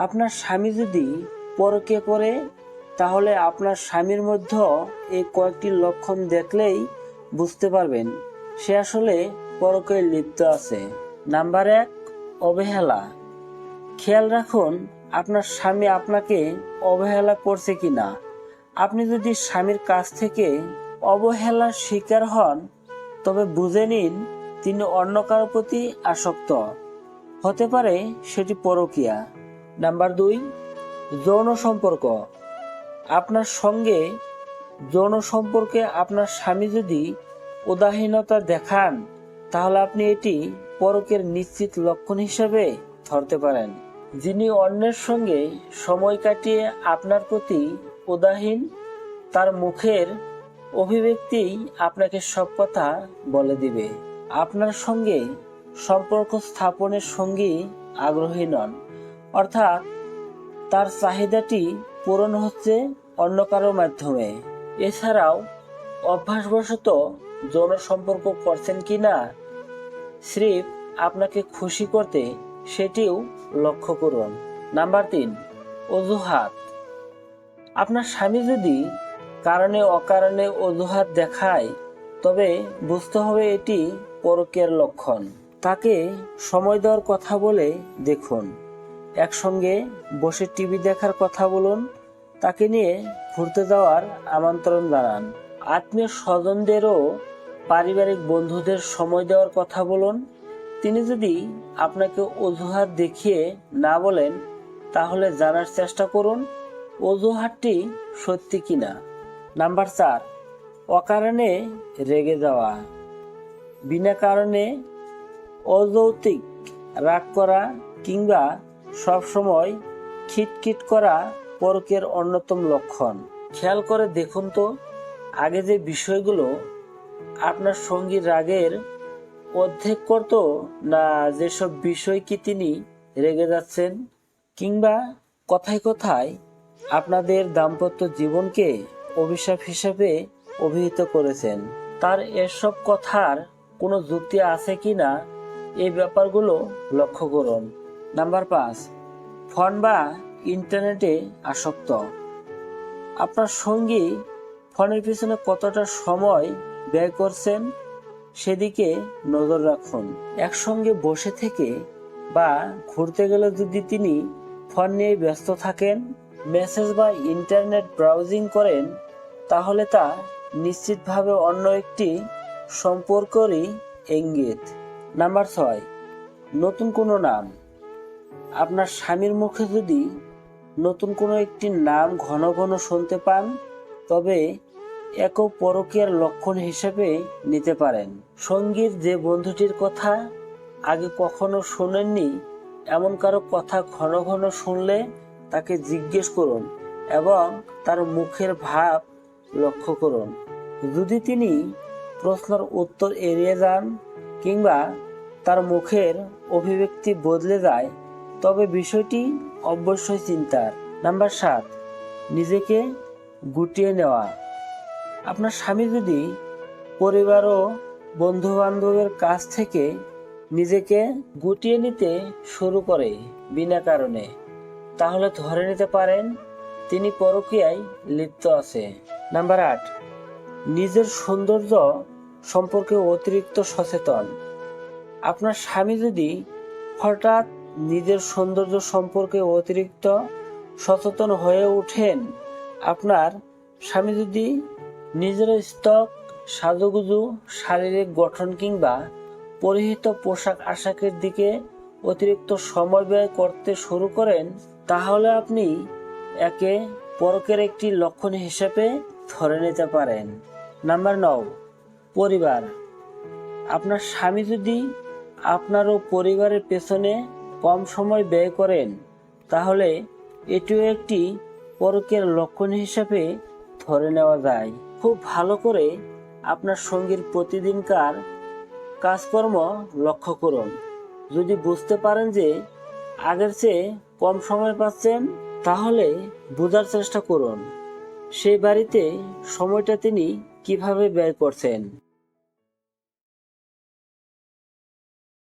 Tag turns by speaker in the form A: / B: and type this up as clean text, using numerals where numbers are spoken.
A: আপনার স্বামী যদি পরকীয়া করে তাহলে আপনার স্বামীর মধ্যে এই কয়েকটি লক্ষণ দেখলেই বুঝতে পারবেন সে আসলে পরকীয়ায় লিপ্ত আছে। নাম্বার 1, অবহেলা। খেয়াল রাখুন আপনার স্বামী আপনাকে অবহেলা করছে কিনা। আপনি যদি স্বামীর কাছ থেকে অবহেলার শিকার হন তবে বুঝে নিন তিনি অন্য কারো প্রতি আসক্ত। হতে পারে সেটি পরকীয়া। নাম্বার 2, যৌন সম্পর্ক। আপনার সঙ্গে যৌন সম্পর্কে আপনার স্বামী যদি উদাসীনতা দেখান তাহলে আপনি এটি পরকীয়ার নিশ্চিত লক্ষণ হিসেবে ধরতে পারেন। যিনি অন্যের সঙ্গে সময় কাটিয়ে আপনার প্রতি উদাসীন তার মুখের অভিব্যক্তি আপনাকে সব কথা বলে দিবে। আপনার সঙ্গে সম্পর্ক স্থাপনের সঙ্গী আগ্রহী নন, অর্থাৎ তার চাহিদাটি পূরণ হচ্ছে অন্য কারোর মাধ্যমে। এছাড়াও অভ্যাসবশত যৌন সম্পর্ক করছেন কিনা স্রেফ আপনাকে খুশি করতে সেটিও লক্ষ্য করুন। নাম্বার 3, অজুহাত। আপনার স্বামী যদি কারণে অকারণে অজুহাত দেখায় তবে বুঝতে হবে এটি পরকীয়ার লক্ষণ। তাকে সময় দেওয়ার কথা বলে দেখুন, একসঙ্গে বসে টিভি দেখার কথা বলুন, তাকে নিয়ে ঘুরতে যাওয়ার আমন্ত্রণ জানান, আত্মীয় স্বজনদেরও পারিবারিক বন্ধুদের সময় দেওয়ার কথা বলুন। তিনি যদি আপনাকে অজুহাত দেখিয়ে না বলেন তাহলে জানার চেষ্টা করুন অজুহাতটি সত্যি কিনা। নাম্বার 4, অকারণে রেগে যাওয়া। বিনা কারণে অযৌক্তিক রাগ করা কিংবা সবসময় খিটখিট করা পরকীয়ার অন্যতম লক্ষণ। খেয়াল করে দেখুন তো আগে যে বিষয়গুলো আপনার সঙ্গীর রাগের অর্ধেক করত না যেসব বিষয় কি তিনি রেগে যাচ্ছেন, কিংবা কথায় কথায় আপনাদের দাম্পত্য জীবনকে অভিশাপ হিসেবে অভিহিত করেছেন। তার এসব কথার কোনো যুক্তি আছে কিনা এই ব্যাপারগুলো লক্ষ্য করুন। নাম্বার 5, ফোন বা ইন্টারনেটে আসক্ত। আপনার সঙ্গী ফোনের পিছনে কতটা সময় ব্যয় করছেন সেদিকে নজর রাখুন। একসঙ্গে বসে থেকে বা ঘুরতে গেলে যদি তিনি ফোন নিয়ে ব্যস্ত থাকেন, মেসেজ বা ইন্টারনেট ব্রাউজিং করেন তাহলে তা নিশ্চিতভাবে অন্য একটি সম্পর্কেরই ইঙ্গিত। নাম্বার 6, নতুন কোনো নাম। আপনার স্বামীর মুখে যদি নতুন কোনো একটি নাম ঘন ঘন শুনতে পান তবে একও পরকীয়ার লক্ষণ হিসেবে নিতে পারেন। সঙ্গীর যে বন্ধুটির কথা আগে কখনো শোনেননি এমন কারো কথা ঘন ঘন শুনলে তাকে জিজ্ঞেস করুন এবং তার মুখের ভাব লক্ষ্য করুন। যদি তিনি প্রশ্নের উত্তর এড়িয়ে যান কিংবা তার মুখের অভিব্যক্তি বদলে যায় তবে বিষয়টি অবশ্যই চিন্তার। নাম্বার 7, নিজেকে গুটিয়ে নেওয়া। আপনার স্বামী যদি পরিবার ও বন্ধু বান্ধবের কাছ থেকে নিজেকে গুটিয়ে নিতে শুরু করে বিনা কারণে তাহলে ধরে নিতে পারেন তিনি পরকীয়ায় লিপ্ত আছে। নাম্বার 8, নিজের সৌন্দর্য সম্পর্কে অতিরিক্ত সচেতন। আপনার স্বামী যদি হঠাৎ নিজের সৌন্দর্য সম্পর্কে অতিরিক্ত সচেতন হয়ে ওঠেন, আপনার স্বামী যদি নিজের ত্বক, সাজুগুজু, শারীরিক গঠন কিংবা পরিহিত পোশাক আশাকের দিকে অতিরিক্ত সময় ব্যয় করতে শুরু করেন তাহলে আপনি একে পরকীয়ার একটি লক্ষণ হিসেবে ধরে নিতে পারেন। নাম্বার 9, পরিবার। আপনার স্বামী যদি আপনার ও পরিবারের পেছনে কম সময় ব্যয় করেন তাহলে এটিও একটি পরকীয়ার লক্ষণ হিসেবে ধরে নেওয়া যায়। খুব ভালো করে আপনার সঙ্গীর প্রতিদিনকার কাজকর্ম লক্ষ্য করুন। যদি বুঝতে পারেন যে আগের চেয়ে কম সময় পাচ্ছেন তাহলে বোঝার চেষ্টা করুন সেই বাড়িতে সময়টা তিনি কিভাবে ব্যয় করছেন।